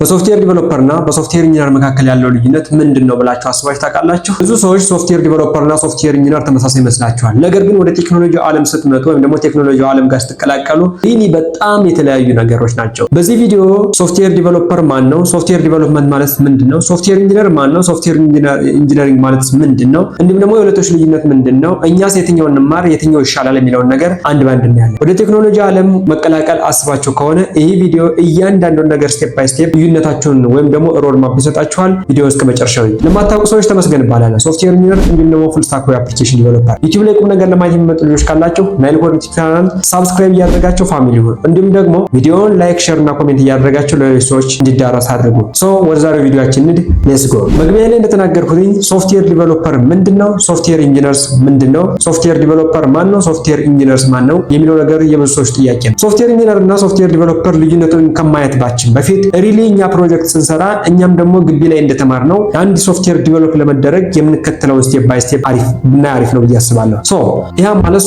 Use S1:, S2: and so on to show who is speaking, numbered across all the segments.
S1: በሶፍትዌር ዲቨሎፐር እና በሶፍትዌር ኢንጂነር መካከል ያለው ልዩነት ምንድነው ብላችሁ አስባችሁ ታውቃላችሁ? ብዙ ሰዎች ሶፍትዌር ዲቨሎፐር እና ሶፍትዌር ኢንጂነር ተመሳሳይ ይመስላችኋል። ነገር ግን ወደ ቴክኖሎጂው ዓለም ስትመጡ ወይም ደግሞ ቴክኖሎጂው ዓለም ጋር ስትቀላቀሉ ሪሊ በጣም የተለያዩ ነገሮች ናቸው። በዚህ ቪዲዮ ሶፍትዌር ዲቨሎፐር ማን ነው? ሶፍትዌር ዲቨሎፕመንት ማለት ምንድነው? ሶፍትዌር ኢንጂነር ማን ነው? ሶፍትዌር ኢንጂነሪንግ ማለት ምንድነው? እንዲሁም ደግሞ የሁለቶች ልዩነት ምንድነው? እኛስ የትኛውን እንማር፣ የትኛው ይሻላል የሚለውን ነገር አንድ ባንድ እናያለን። ወደ ቴክኖሎጂ ዓለም መቀላቀል አስባችሁ ከሆነ ይህ ቪዲዮ እያንዳንዱን ነገር ስቴፕ ባይ ስቴፕ ልዩነታቸውን ወይም ደግሞ ሮድ ማፕ ይሰጣችኋል። ቪዲዮ እስከ መጨረሻው ለማታውቁ ሰዎች ተመስገን ይባላል። ሶፍትዌር ኢንጂነር እንዲሁም ደግሞ ፉል ስታክ አፕሊኬሽን ዲቨሎፐር ዩቲዩብ ላይ ቁም ነገር ለማየት የሚመጡ ልጆች ካላችሁ ናይል ኮድ ቻናል ሰብስክራይብ እያደረጋችሁ ፋሚሊ ሁኑ። እንዲሁም ደግሞ ቪዲዮውን ላይክ፣ ሼር እና ኮሜንት እያደረጋችሁ ለሌሎች ሰዎች እንዲዳረስ አድርጉ። ወደ ዛሬው ቪዲዮአችን ሌትስ ጎ። መግቢያ ላይ እንደተናገርኩኝ ሶፍትዌር ዲቨሎፐር ምንድነው? ሶፍትዌር ኢንጂነርስ ምንድነው? ሶፍትዌር ዲቨሎፐር ማን ነው? ሶፍትዌር ኢንጂነርስ ማን ነው የሚለው ነገር የብዙ ሰዎች ጥያቄ ነው። ሶፍትዌር ኢንጂነር እና ሶፍትዌር ዲቨሎፐር ልዩነቱን ከማየታችን በፊት ሪሊ እኛ ፕሮጀክት ስንሰራ እኛም ደግሞ ግቢ ላይ እንደተማርነው አንድ ሶፍትዌር ዲቨሎፕ ለመደረግ የምንከተለው ስቴፕ ባይ ስቴፕ አሪፍ ነው ብዬ አስባለሁ። ይሄ ማለት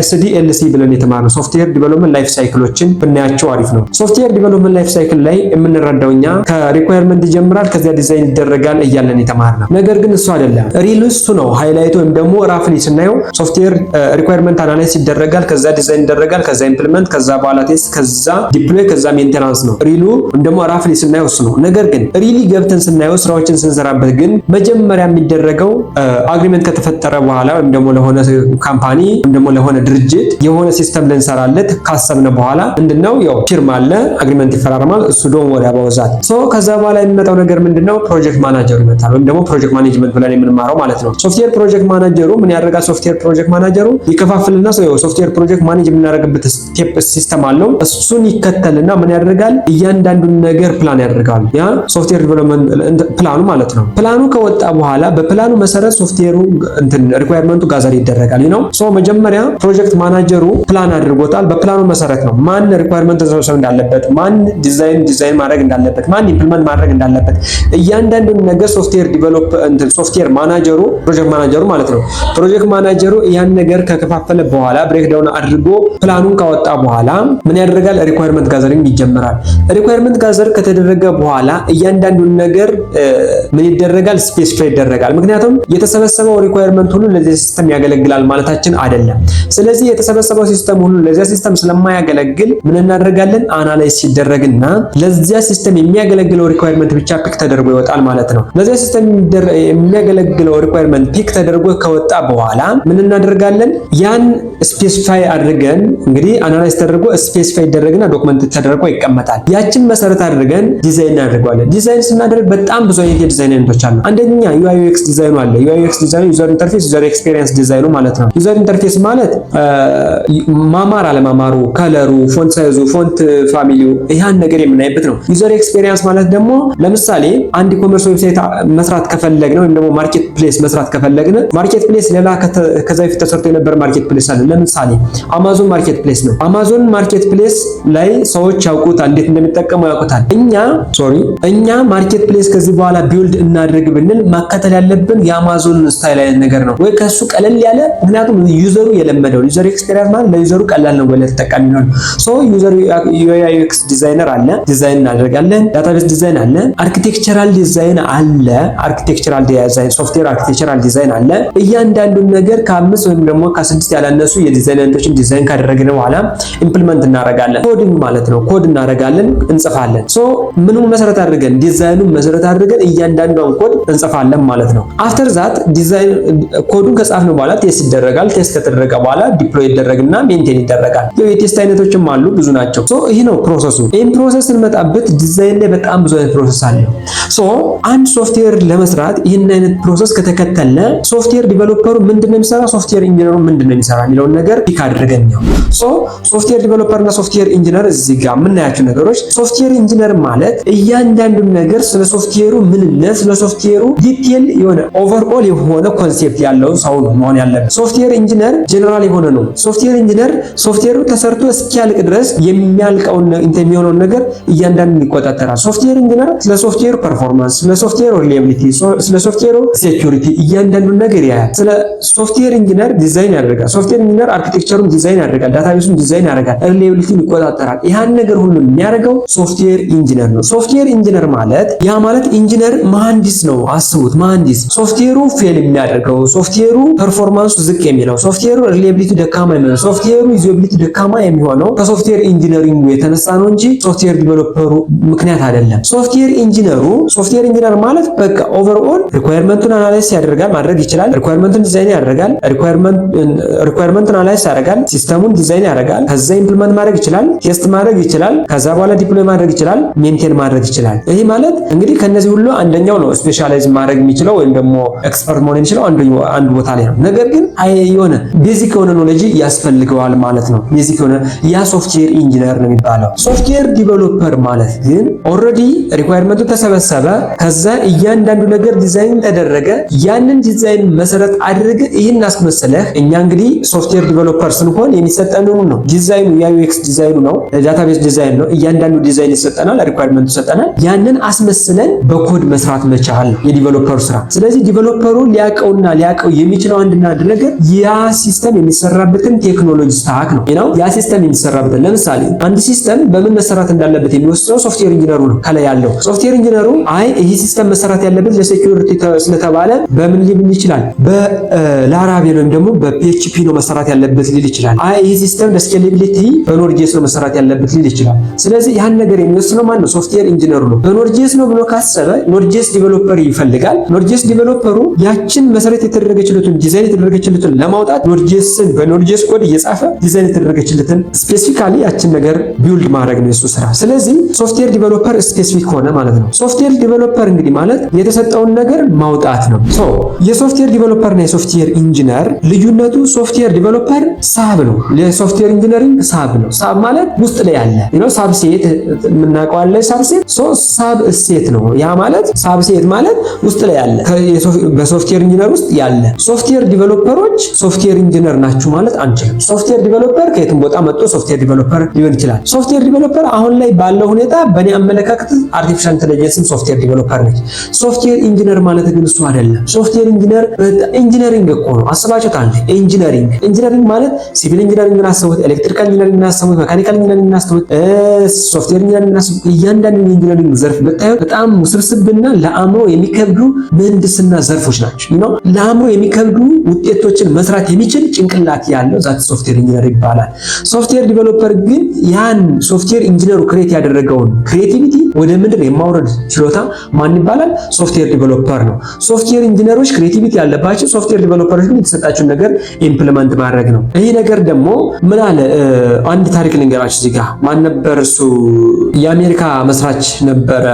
S1: SDLC ብለን የተማርነው ሶፍትዌር ዲቨሎፕመንት ላይፍ ሳይክሎችን ብናያቸው አሪፍ ነው። ሶፍትዌር ዲቨሎፕመንት ላይፍ ሳይክል ላይ የምንረዳው እኛ ከሪኳየርመንት ይጀምራል፣ ከዚያ ዲዛይን ይደረጋል እያለን የተማርነው ነገር ግን እሱ አይደለም። ሪል እሱ ነው ሃይላይት ወይም ደግሞ ራፍሊ ስናየው ሶፍትዌር ሪኳየርመንት አናላይዝ ይደረጋል፣ ከዛ ዲዛይን ይደረጋል፣ ከዛ ኢምፕሊመንት፣ ከዛ በኋላ ቴስት፣ ከዛ ዲፕሎይ፣ ከዛ ሜንቴናንስ ነው። ሪሉ ደግሞ ራፍሊ ስናየው እሱ ነው። ነገር ግን ሪሊ ገብተን ስናየው ስራዎችን ስንሰራበት ግን መጀመሪያ የሚደረገው አግሪመንት ከተፈጠረ በኋላ ወይም ደግሞ ለሆነ ካምፓኒ ወይም ደግሞ ለሆነ ድርጅት የሆነ ሲስተም ልንሰራለት ካሰብነ በኋላ ምንድነው ያው ፊርማ አለ፣ አግሪመንት ይፈራረማል። እሱ ደግሞ ወደ አባውዛት ከዛ በኋላ የሚመጣው ነገር ምንድነው ፕሮጀክት ማናጀሩ ይመጣል፣ ወይም ደግሞ ፕሮጀክት ማኔጅመንት ብለን የምንማረው ማለት ነው። ሶፍትዌር ፕሮጀክት ማናጀሩ ምን ያደርጋል? ሶፍትዌር ፕሮጀክት ማናጀሩ ይከፋፍልና ሶፍትዌር ፕሮጀክት ማኔጅ የምናደርግበት ስቴፕ ሲስተም አለው። እሱን ይከተልና ምን ያደርጋል? እያንዳንዱን ነገር ፕላን ያደርጋል። ያ ሶፍትዌር ዲቨሎፕመንት ፕላኑ ማለት ነው። ፕላኑ ከወጣ በኋላ በፕላኑ መሰረት ሶፍትዌሩ ሪኳየርመንቱ ጋዘር ይደረጋል ነው። መጀመሪያ ፕሮጀክት ማናጀሩ ፕላን አድርጎታል። በፕላኑ መሰረት ነው ማን ሪኳየርመንት ተሰብሰብ እንዳለበት፣ ማን ዲዛይን ማድረግ እንዳለበት፣ ማን ኢምፕሊመንት ማድረግ እንዳለበት እያንዳንዱን ነገር ሶፍትዌር ማናጀሩ ፕሮጀክት ማናጀሩ ማለት ነው። ፕሮጀክት ማናጀሩ ያን ነገር ከከፋፈለ በኋላ ብሬክዳውን አድርጎ ፕላኑን ካወጣ በኋላ ምን ያደርጋል? ሪኳየርመንት ጋዘሪንግ ይጀምራል። ሪኳየርመንት ጋዘር ከተደረገ በኋላ እያንዳንዱን ነገር ምን ይደረጋል? ስፔሲፋይ ይደረጋል። ምክንያቱም የተሰበሰበው ሪኳየርመንት ሁሉ ለዚህ ሲስተም ያገለግላል ማለታችን አይደለም። ስለዚህ የተሰበሰበው ሲስተም ሁሉ ለዚህ ሲስተም ስለማያገለግል ምን እናደርጋለን? አናላይዝ ሲደረግና ለዚያ ሲስተም የሚያገለግለው ሪኳየርመንት ብቻ ፒክ ተደርጎ ይወጣል ማለት ነው። ለዚያ ሲስተም የሚያገለግለው ሪኳየርመንት ፒክ ተደርጎ ከወጣ በኋላ ምን እናደርጋለን? ያን ስፔሲፋይ አድርገን እንግዲህ አናላይዝ ተደርጎ ስፔሲፋይ ይደረግና ዶክመንት ተደርጎ ይቀመጣል። ያችን መሰረት አድርገን ዲዛይን እናደርጋለን። ዲዛይን ስናደርግ በጣም ብዙ አይነት የዲዛይን አይነቶች አሉ። አንደኛ UI UX ዲዛይኑ አለ። UI UX ዲዛይኑ ዩዘር ኢንተርፌስ፣ ዩዘር ኤክስፒሪየንስ ዲዛይኑ ማለት ነው። ዩዘር ኢንተርፌስ ማለት ማማር አለማማሩ፣ ከለሩ፣ ፎንት ሳይዙ፣ ፎንት ፋሚሊው ያን ነገር የምናይበት ነው። ዩዘር ኤክስፒሪየንስ ማለት ደግሞ ለምሳሌ አንድ ኮመርስ ዌብሳይት መስራት ከፈለግን ወይም ደግሞ ማርኬት ፕሌስ መስራት ከፈለግን ማርኬት ፕሌስ ሌላ ከዛ በፊት ተሰርቶ የነበረ ማርኬት ፕሌስ አለ። ለምሳሌ አማዞን ማርኬት ፕሌስ ነው። አማዞን ማርኬት ፕሌስ ላይ ሰዎች ያውቁታል፣ እንዴት እንደሚጠቀሙ ያውቁታል። እኛ ማርኬት ፕሌስ ከዚህ በኋላ ቢውልድ እናድርግ ብንል ማከተል ያለብን የአማዞን ስታይል አይነት ነገር ነው ወይ ከሱ ቀለል ያለ። ምክንያቱም ዩዘሩ የለመደው ዩዘር ኤክስፒሪየንስ ማለት ለዩዘሩ ቀላል ነው ወለ ተጠቃሚ ነው። ዩዘር UI UX ዲዛይነር አለ፣ ዲዛይን እናደርጋለን። ዳታቤዝ ዲዛይን አለ፣ አርኪቴክቸራል ዲዛይን አለ፣ አርኪቴክቸራል ዲዛይን ሶፍትዌር አርኪቴክቸራል ዲዛይን አለ። እያንዳንዱን ነገር ከ5 ወይም ደግሞ ከ6 ያላነሱ የዲዛይን አይነቶችን ዲዛይን ካደረግን በኋላ ኢምፕሊመንት እናደርጋለን። ኮዲንግ ማለት ነው። ኮድ እናደርጋለን፣ እንጽፋለን። ምኑን መሰረት አድርገን ዲዛይኑን መሰረት አድርገን እያንዳንዷን ኮድ እንጽፋለን ማለት ነው። አፍተር ዛት ዲዛይን ኮዱን ከጻፍን በኋላ ቴስት ይደረጋል። ቴስት ከተደረገ በኋላ ዲፕሎይ ይደረግና ሜንቴን ይደረጋል። የቴስት አይነቶችም አሉ፣ ብዙ ናቸው። ይሄ ነው ፕሮሰሱ። ይሄን ፕሮሰስ እንመጣበት ዲዛይን ላይ በጣም ብዙ አይነት ፕሮሰስ አለ። አንድ ሶፍትዌር ለመስራት ይሄን አይነት ፕሮሰስ ከተከተለ ሶፍትዌር ዲቨሎፐሩ ምንድነው የሚሰራ፣ ሶፍትዌር ኢንጂነሩ ምንድነው የሚሰራ የሚለውን ነገር ፒክ አድርገን ነው። ሶፍትዌር ዲቨሎፐር እና ሶፍትዌር ኢንጂነር እዚህ ጋር የምናያቸው ነገሮች ሶፍትዌር ኢንጂነር ማለት እያንዳንዱን ነገር ስለ ሶፍትዌሩ ምንነት፣ ስለ ሶፍትዌሩ ዲቴል የሆነ ኦቨርኦል የሆነ ኮንሴፕት ያለው ሰው ነው መሆን ያለበት። ሶፍትዌር ኢንጂነር ጀነራል የሆነ ነው። ሶፍትዌር ኢንጂነር ሶፍትዌሩ ተሰርቶ እስኪያልቅ ድረስ የሚያልቀውን የሚሆነውን ነገር እያንዳንዱን ይቆጣጠራል። ሶፍትዌር ኢንጂነር ስለ ሶፍትዌሩ ፐርፎርማንስ፣ ስለ ሶፍትዌሩ ሪላያቢሊቲ፣ ስለ ሶፍትዌሩ ሴኩሪቲ እያንዳንዱን ነገር ያያል። ስለ ሶፍትዌር ኢንጂነር ዲዛይን ያደርጋል። ሶፍትዌር ኢንጂነር አርኪቴክቸሩን ዲዛይን ያደርጋል። ዳታቤዙን ዲዛይን ያደርጋል። ሪላያቢሊቲን ይቆጣጠራል። ያን ነገር ሁሉ የሚያደርገው ሶፍትዌር ሶፍትዌር ኢንጂነር ነው። ሶፍትዌር ኢንጂነር ማለት ያ ማለት ኢንጂነር መሐንዲስ ነው። አስቡት፣ መሐንዲስ ሶፍትዌሩ ፌል የሚያደርገው፣ ሶፍትዌሩ ፐርፎርማንሱ ዝቅ የሚለው፣ ሶፍትዌሩ ሪሌቢሊቲ ደካማ የሚሆነው፣ ሶፍትዌሩ ዩዚቢሊቲ ደካማ የሚሆነው ከሶፍትዌር ኢንጂነሪንጉ የተነሳ ነው እንጂ ሶፍትዌር ዲቨሎፐሩ ምክንያት አይደለም። ሶፍትዌር ኢንጂነር ማለት በቃ ኦቨርኦል ሪኳየርመንቱን አናላይዝ ያደርጋል፣ ማድረግ ይችላል። ሪኳየርመንቱን ዲዛይን ያደርጋል፣ ሪኳየርመንቱን አናላይዝ ያደርጋል፣ ሲስተሙን ዲዛይን ያደርጋል፣ ከዛ ኢምፕሊመንት ማድረግ ይችላል፣ ቴስት ማድረግ ይችላል፣ ከዛ በኋላ ዲፕሎይ ማድረግ ይችላል፣ ሜንቴን ማድረግ ይችላል። ይሄ ማለት እንግዲህ ከነዚህ ሁሉ አንደኛው ነው ስፔሻላይዝ ማድረግ የሚችለው ወይም ደግሞ ኤክስፐርት መሆን የሚችለው አንዱ ቦታ ላይ ነው። ነገር ግን የሆነ ቤዚክ የሆነ ኖሌጅ ያስፈልገዋል ማለት ነው። ቤዚክ የሆነ ያ ሶፍትዌር ኢንጂነር ነው የሚባለው። ሶፍትዌር ዲቨሎፐር ማለት ግን ኦልሬዲ ሪኳየርመንቱ ተሰበሰበ፣ ከዛ እያንዳንዱ ነገር ዲዛይን ተደረገ፣ ያንን ዲዛይን መሰረት አድርገ ይህን አስመሰለህ። እኛ እንግዲህ ሶፍትዌር ዲቨሎፐር ስንሆን የሚሰጠን ነው ዲዛይኑ፣ የዩኤክስ ዲዛይኑ ነው፣ ዳታቤዝ ዲዛይን ነው። እያንዳንዱ ዲዛይን ይሰጠናል፣ ሪኳየርመንቱ ይሰጠናል። ያንን አስመስለን በኮድ መስራት መቻል የዲቨሎፐሩ ስራ። ስለዚህ ዲቨሎፐሩ ሊያቀው የሚችለው አንድና አንድ ነገር ያ ሲስተም የሚሰራበትን ቴክኖሎጂ ስታክ ነው። ያ ሲስተም የሚሰራበትን ለምሳሌ አንድ ሲስተም በምን መሰራት እንዳለበት የሚወስነው ሶፍትዌር ኢንጂነሩ ነው። ከላይ ያለው ሶፍትዌር ኢንጂነሩ ይሄ ሲስተም መሰራት ያለበት ለሴኩሪቲ ስለተባለ በምን ሊል ይችላል? በላራቬል ወይም ደግሞ በፒኤችፒ ነው መሰራት ያለበት ሊል ይችላል። ይሄ ሲስተም ለስኬሌቢሊቲ በኖድ.ጄኤስ ነው መሰራት ያለበት ሊል ይችላል። ስለዚህ ያን ነገር የሚወስነው ማን ነው? ሶፍትዌር ኢንጂነሩ ነው። በኖድ.ጄኤስ ነው ብሎ ካሰበ ኖድ.ጄኤስ ዲቨሎፐር ይፈልጋል። ኖድ.ጄኤስ ዲቨሎፐሩ ያችን መሰረት የተደረገችለትን ዲዛይን የተደረገችለትን ለማውጣት ኖድ.ጄኤስን በኖድ.ጄኤስ ኮድ እየጻፈ ዲዛይን የተደረገችለትን ስፔሲፊካሊ ያችን ነገር ቢውልድ ማድረግ ነው የሱ ስራ። ስለዚህ ሶፍትዌር ዲቨሎፐር ስፔሲፊክ ሆነ ማለት ነው። ሶፍትዌር ዲቨሎፐር እንግዲህ ማለት የተሰጠውን ነገር ማውጣት ነው። የሶፍትዌር ዲቨሎፐር እና የሶፍትዌር ኢንጂነር ልዩነቱ ሶፍትዌር ዲቨሎፐር ሳብ ነው፣ ለሶፍትዌር ኢንጂነሪንግ ሳብ ነው። ሳብ ማለት ውስጥ ላይ ያለ ሳብሴት የምናውቀው አለ። ሳብ እሴት ነው። ያ ማለት ሳብሴት ማለት ውስጥ ላይ ያለ በሶፍትዌር ኢንጂነር ውስጥ ያለ። ሶፍትዌር ዲቨሎፐሮች ሶፍትዌር ኢንጂነር ናችሁ ማለት አንችልም። ሶፍትዌር ዲቨሎፐር ከየትም ቦታ መጥቶ ሶፍትዌር ዲቨሎፐር ሊሆን ይችላል። ሶፍትዌር ዲቨሎፐር አሁን ላይ ባለው ሁኔታ በእኔ አመለካከት አርቲፊሻል ኢንተለጀንስም ሶፍትዌር ዲቨሎፐር ነች። ሶፍትዌር ኢንጂነር ማለት ግን እሱ አይደለም። ሶፍትዌር ኢንጂነር ኢንጂነሪንግ እኮ ነው። አስባችሁት አንዴ ኢንጂነሪንግ ማለት ሲቪል ኢንጂነሪንግን አስቡት፣ ኤሌክትሪካል ኢንጂነሪንግን አስቡት፣ መካኒካል ኢንጂነሪንግን አስቡት፣ ሶፍትዌር ኢንጂነሪንግን አስቡት። እያንዳንዱ ኢንጂነሪንግ ዘርፍ ብታዩት በጣም ውስብስብና ለአእምሮ የሚከብዱ ምህንድስና ዘርፎች ናቸው። ለአእምሮ የሚከብዱ ውጤቶችን መስራት የሚችል ጭንቅላት ያለው ዛት ሶፍትዌር ኢንጂነር ይባላል። ሶፍትዌር ዲቨሎፐር ግን ያን ሶፍትዌር ኢንጂነሩ ክሬት ያደረገውን ክሬቲቪቲ ወደ ምድር የማውረድ ችሎታ ማን ይባላል? ሶፍትዌር ዲቨሎፐር ነው። ሶፍትዌር ኢንጂነሮች ክሬቲቪቲ ያለባቸው፣ ሶፍትዌር ዲቨሎፐሮች ግን የተሰጣቸውን ነገር ኢምፕሊመንት ማድረግ ነው። ይሄ ነገር ደግሞ ምን አለ አንድ ታሪክ ልንገራችሁ። እዚህ ጋር ማን ነበር እሱ? የአሜሪካ መስራች ነበረ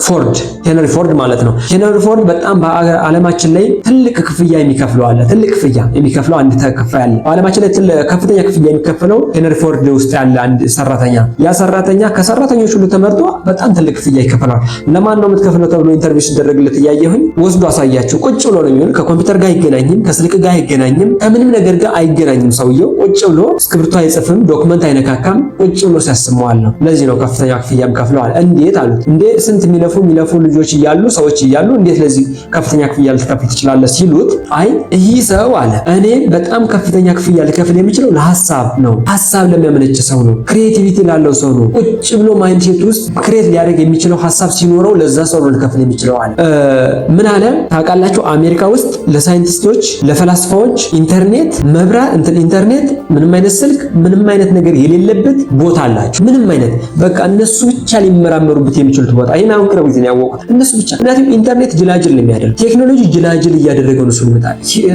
S1: ፎርድ፣ ሄንሪ ፎርድ ማለት ነው። ሄንሪ ፎርድ በጣም በዓለማችን ላይ ትልቅ ክፍያ የሚከፍለው አለ። ትልቅ ክፍያ የሚከፍለው አንድ ተከፋይ አለ። በዓለማችን ላይ ከፍተኛ ክፍያ የሚከፍለው ሄንሪ ፎርድ ውስጥ ያለ አንድ ሰራተኛ። ያ ሰራተኛ ከሰራተኞች ሁሉ ተመርጦ በጣም ትልቅ ክፍያ ይከፈለዋል። ለማን ነው የምትከፍለው ተብሎ ኢንተርቪው ሲደረግለት እያየሁኝ ወስዶ አሳያችሁ። ቁጭ ብሎ ነው የሚሆነው። ከኮምፒውተር ጋር አይገናኝም፣ ከስልክ ጋር አይገናኝም፣ ከምንም ነገር ጋር አይገናኝም። ሰውየው ቁጭ ብሎ እስክሪብቶ አይጽፍም፣ ዶክመንት አይነካካም። ቁጭ ብሎ ሲያስመዋል ነው። ለዚህ ነው ከፍተኛ ክፍያ ከፍለዋል። እንዴት አሉት። እንዴ ስንት የሚለፉ ልጆች እያሉ ሰዎች እያሉ እንዴት ለዚህ ከፍተኛ ክፍያ ልትከፍል ትችላለህ ሲሉት፣ አይ ይህ ሰው አለ እኔ በጣም ከፍተኛ ክፍያ ልከፍል የሚችለው ለሐሳብ ነው። ሐሳብ ለሚያመነጭ ሰው ነው። ክሬቲቪቲ ላለው ሰው ነው። ቁጭ ብሎ ማይንድሴት ውስጥ ክሬት ሊያደርግ የሚችለው ሐሳብ ሲኖረው ለዛ ሰው ነው ልከፍል የሚችለው አለ። ምን አለ ታውቃላችሁ? አሜሪካ ውስጥ ለሳይንቲስቶች፣ ለፈላስፋዎች ኢንተርኔት ኢንተርኔት ምንም አይነት ስልክ ምንም አይነት ነገር የሌለበት ቦታ አላቸው። ምንም አይነት በቃ እነሱ ብቻ ሊመራመሩበት የሚችሉት ቦታ። ይሄን አሁን ቅርብ ጊዜ ነው ያወቁት እነሱ ብቻ። ምክንያቱም ኢንተርኔት ጅላጅል ነው የሚያደርግ ቴክኖሎጂ ጅላጅል እያደረገው ነው። ሱን መጣ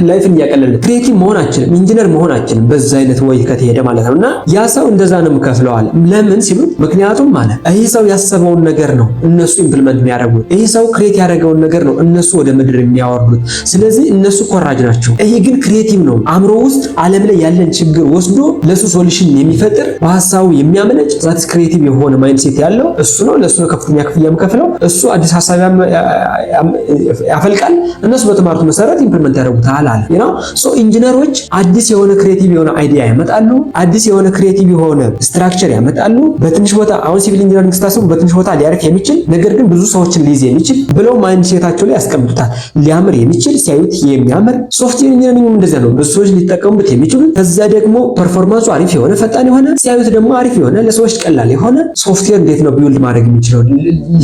S1: ላይፍን እያቀለለ ክሬቲቭ መሆናችንም ኢንጂነር መሆናችንም በዛ አይነት ወይ ከተሄደ ማለት ነውና ያ ሰው እንደዛ ነው የምከፍለዋል። ለምን ሲሉት ምክንያቱም ማለት ይሄ ሰው ያሰበውን ነገር ነው እነሱ ኢምፕሊመንት የሚያደርጉት። ይሄ ሰው ክሬት ያደረገውን ነገር ነው እነሱ ወደ ምድር የሚያወርዱት። ስለዚህ እነሱ ኮራጅ ናቸው። ይሄ ግን ክሬቲቭ ነው። አእምሮ ውስጥ ዓለም ላይ ያለን ችግር ወስዶ ለሱ ሶሉሽን የሚፈጥር በሐሳቡ የሚያመነጭ ዛት ክሬቲቭ የሆነ ማይንድሴት ያለው እሱ ነው። ለሱ ነው ከፍተኛ ክፍያ የምከፍለው። እሱ አዲስ ሐሳብ ያፈልቃል። እነሱ በተማሩት መሰረት ኢምፕሊመንት ያደርጉታል አለ። ኢንጂነሮች አዲስ የሆነ ክሬቲቭ የሆነ አይዲያ ያመጣሉ። አዲስ የሆነ ክሬቲቭ የሆነ ስትራክቸር ያመጣሉ። በትንሽ ቦታ አሁን ሲቪል ኢንጂነሪንግ ስታስቡ በትንሽ ቦታ ሊያርፍ የሚችል ነገር ግን ብዙ ሰዎችን ሊይዝ የሚችል ብለው ማይንድሴታቸው ላይ ያስቀምጡታል። ሊያምር የሚችል ሲያዩት የሚያምር ሶፍትዌር ኢንጂነሪንግ እንደዚያ ነው። ብዙ ሰዎች ሊጠቀሙበት የሚችሉ ከዛ ደግሞ ፐርፎርማንሱ አሪፍ የሆነ ፈጣን የሆነ ሲያዩት ደግሞ አሪፍ የሆነ ለሰዎች ቀላል የሆነ ሶፍትዌር እንዴት ነው ቢውልድ ማድረግ የሚችለው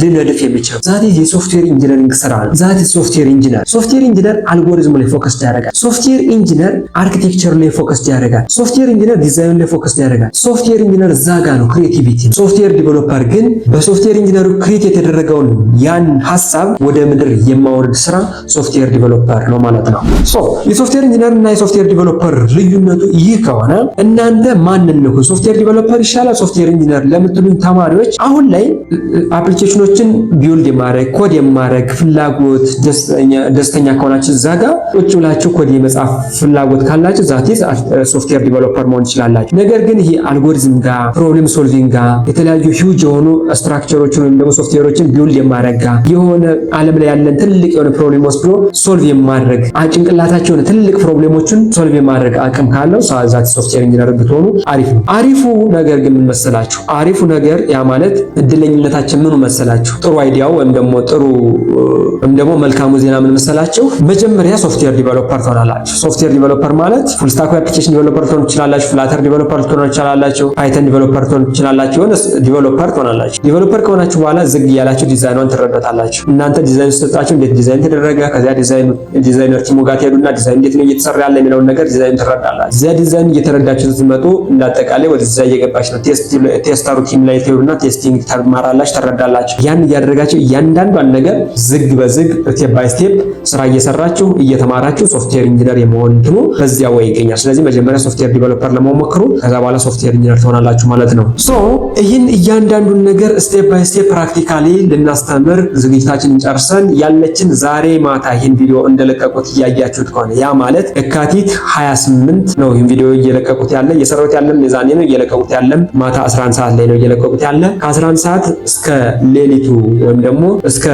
S1: ልነድፍ የሚችለው? ዛት የሶፍትዌር ኢንጂነሪንግ ስራ ነው። ዛት ሶፍትዌር ኢንጂነር አልጎሪዝም ላይ ፎከስ ያደርጋል። ሶፍትዌር ኢንጂነር አርኪቴክቸር ላይ ፎከስ ያደርጋል። ሶፍትዌር ኢንጂነር ዲዛይን ላይ ፎከስ ያደርጋል። ሶፍትዌር ኢንጂነር ዛጋ ነው ክሬቲቪቲ። ሶፍትዌር ዲቨሎፐር ግን በሶፍትዌር ኢንጂነሩ ክሬት የተደረገውን ያን ሐሳብ ወደ ምድር የማወርድ ስራ ሶፍትዌር ዲቨሎፐር ነው ማለት ነው። የሶፍትዌር ኢንጂነር እና የሶፍትዌር ዲቨሎፐር ልዩነቱ ይህ ከሆነ እናንተ ማንን ነው ሶፍትዌር ዲቨሎፐር ይሻላል ሶፍትዌር ኢንጂነር ለምትሉኝ ተማሪዎች አሁን ላይ አፕሊኬሽኖችን ቢውልድ የማድረግ ኮድ የማድረግ ፍላጎት ደስተኛ ከሆናችሁ ዛጋ ቁጭ ብላችሁ ኮድ የመጻፍ ፍላጎት ካላችሁ ዛት ሶፍትዌር ዲቨሎፐር መሆን ይችላላችሁ። ነገር ግን ይሄ አልጎሪዝም ጋር ፕሮብሌም ሶልቪንግ ጋር የተለያዩ ሂውጅ የሆኑ ስትራክቸሮችን ወይም ደግሞ ሶፍትዌሮችን ቢውልድ የማድረግ ጋር የሆነ ዓለም ላይ ያለን ትልቅ የሆነ ፕሮብሌም ወስዶ ሶልቭ የማድረግ ጭንቅላታቸው ትልቅ ፕሮብሌሞችን ሶልቭ የማድረግ አቅም ካለው ዛት ሶፍትዌር ኢንጂነር ብትሆኑ አሪፍ ነው። አሪፉ ነገር ግን ምን መሰላችሁ? አሪፉ ነገር ያ ማለት እድለኝነታችን ምኑ መሰላችሁ? ጥሩ አይዲያው ወይም ደግሞ መልካሙ ዜና ምን መሰላችሁ? መጀመሪያ ሶፍትዌር ዲቨሎፐር ትሆናላችሁ። ሶፍትዌር ዲቨሎፐር ማለት ፉል ስታክ አፕሊኬሽን ዲቨሎፐር ትሆኑ ትችላላችሁ፣ ፍላተር ዲቨሎፐር ትሆኑ ትችላላችሁ፣ ፓይተን ዲቨሎፐር ትሆኑ ትችላላችሁ። የሆነ ዲቨሎፐር ትሆናላችሁ። ዲቨሎፐር ከሆናችሁ በኋላ ዝግ ያላችሁ ዲዛይኗን ትረዳታላችሁ። እናንተ ዲዛይን ሰጣችሁ እንዴት ዲዛይን ተደረገ፣ ከዚያ ዲዛይነር ቲሙ ጋር ትሄዱና ዲዛይን እንዴት ነው እየተሰራ ያለ የሚለውን ነገር ዲዛይን ትረዳላችሁ። እዚያ ዲዛይን እየተረዳችሁ ስትመጡ እንዳጠቃላይ ወደዛ እየገባች ነው ቴስተሩ ቲም ላይ ትሄዱና ቴስቲንግ ተማራላችሁ፣ ትረዳላችሁ። ያን እያደረጋችሁ እያንዳንዷን ነገር ዝግ በዝግ ስቴፕ ባይ ስቴፕ ስራ እየሰራችሁ እየተማራችሁ ሶፍትዌር ኢንጂነር የመሆን እንትኑ በዚያ ወይ ይገኛል። ስለዚህ መጀመሪያ ሶፍትዌር ዲቨሎፐር ለመሆን ሞክሩ፣ ከዛ በኋላ ሶፍትዌር ኢንጂነር ትሆናላችሁ ማለት ነው። ይህን እያንዳንዱን ነገር ስቴፕ ባይ ስቴፕ ፕራክቲካሊ ልናስተምር ዝግጅታችንን ጨርሰን ያለችን ዛሬ ማታ ይህን ቪዲዮ እንደለቀቁት እያያችሁት ከሆነ ያ ማለት የካቲት 28 ነው። ይህን ቪዲዮ እየለቀቁት ያለ እየሰራሁት ያለም የዛኔ ነው እየለቀቁት ያለም ማታ 11 ሰዓት ላይ ነው እየለቀቁት ያለ። ከ11 ሰዓት እስከ ሌሊቱ ወይም ደግሞ እስከ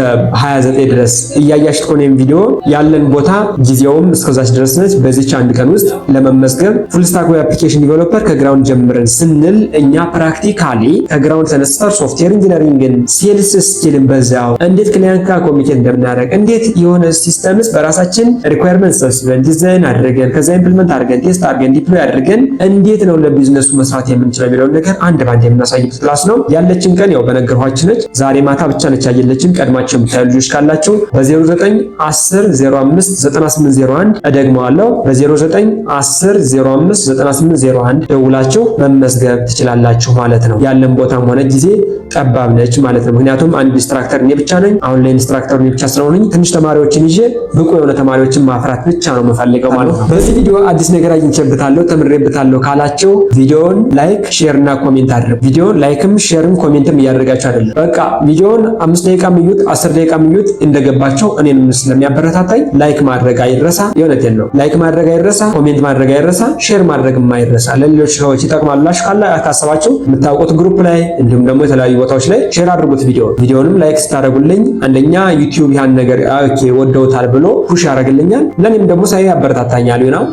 S1: 29 ድረስ እያያችሁት ከሆነ ይህን ቪዲዮ ያለን ቦታ ጊዜውም እስከዛች ድረስ ነች። በዚች አንድ ቀን ውስጥ ለመመዝገብ ፉል ስታክ ዌብ አፕሊኬሽን ዲቨሎፐር ከግራውንድ ጀምረን ስንል እኛ ፕራክቲካሊ ከግራውንድ ተነስተን ሶፍትዌር ኢንጂነሪንግን ሴልስ ስኪልን በዛው እንዴት ክሊያንት ጋር ኮሚኒኬት እንደምናደርግ እንዴት የሆነ ሲስተምስ በራሳችን ሪኳየርመንት ሰብስበን ዲዛይን አድርገን ከዛ ኢምፕሊመንት አድርገን ቴስት አድርገን ዲፕሎይ አድርገን እንዴት ነው ለቢዝነሱ መስራት የምንችለው የሚለውን ነገር አንድ ባንድ የምናሳይበት ክላስ ነው። ያለችን ቀን ያው በነገርኳችሁ ነች። ዛሬ ማታ ብቻ ነች ያየለችን። ቀድማችሁ የምታዩ ልጆች ካላችሁ በ0910059801 እደግመዋለሁ፣ በ0910059801 ደውላችሁ መመዝገብ ትችላላችሁ ማለት ነው። ያለን ቦታም ሆነ ጊዜ ጠባብ ነች ማለት ነው። ምክንያቱም አንድ ኢንስትራክተር እኔ ብቻ ነኝ። አሁን ላይ ኢንስትራክተር እኔ ብቻ ስለሆነኝ ትንሽ ተማሪዎችን ይዤ ብቁ የሆነ ተማሪዎችን ማፍራት ብቻ ነው የምፈልገው ማለት ነው። በዚህ ቪዲዮ አዲስ ነገር አግኝቼበታለሁ ተምሬበታለሁ ካላችሁ ቪዲዮውን ላይክ፣ ሼር እና ኮሜንት አድርጉ። ቪዲዮውን ላይክም ሼርም ኮሜንትም እያደረጋችሁ አይደለም፣ በቃ ቪዲዮውን 5 ደቂቃ ምዩት 10 ደቂቃ ምዩት እንደገባችሁ እኔንም ስለሚያበረታታኝ ላይክ ማድረግ አይረሳ። የእውነቴን ነው። ላይክ ማድረግ አይረሳ፣ ኮሜንት ማድረግ አይረሳ፣ ሼር ማድረግ አይረሳ። ለሌሎች ሰዎች ይጠቅማላችሁ ካሰባችሁ የምታውቁት ግሩፕ ላይ እንዲሁም ደግሞ የተለያዩ ቦታዎች ላይ ሼር አድርጉት። ቪዲዮንም ላይክ ስታደርጉልኝ አንደኛ ዩቲዩብ ያን ነገር ኦኬ ወደውታል ብሎ ፑሽ ያደርግልኛል፣ ለኔም ደግሞ ሳይ ያበረታታኛል ነው።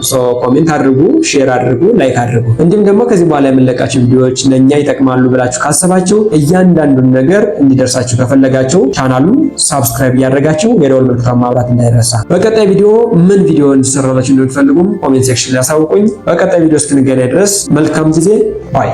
S1: ኮሜንት አድርጉ፣ ሼር አድርጉ፣ ላይክ አድርጉ። እንዲሁም ደግሞ ከዚህ በኋላ የምንለቃቸው ቪዲዮዎች ለኛ ይጠቅማሉ ብላችሁ ካሰባችሁ እያንዳንዱን ነገር እንዲደርሳችሁ ከፈለጋችሁ ቻናሉን ሳብስክራይብ እያደረጋችሁ የደወል ምልክቱን ማብራት እንዳይረሳ። በቀጣይ ቪዲዮ ምን ቪዲዮ እንዲሰራላችሁ እንደምትፈልጉም ኮሜንት ሴክሽን ላይ አሳውቁኝ። በቀጣይ ቪዲዮ እስክንገናኝ ድረስ መልካም ጊዜ ባይ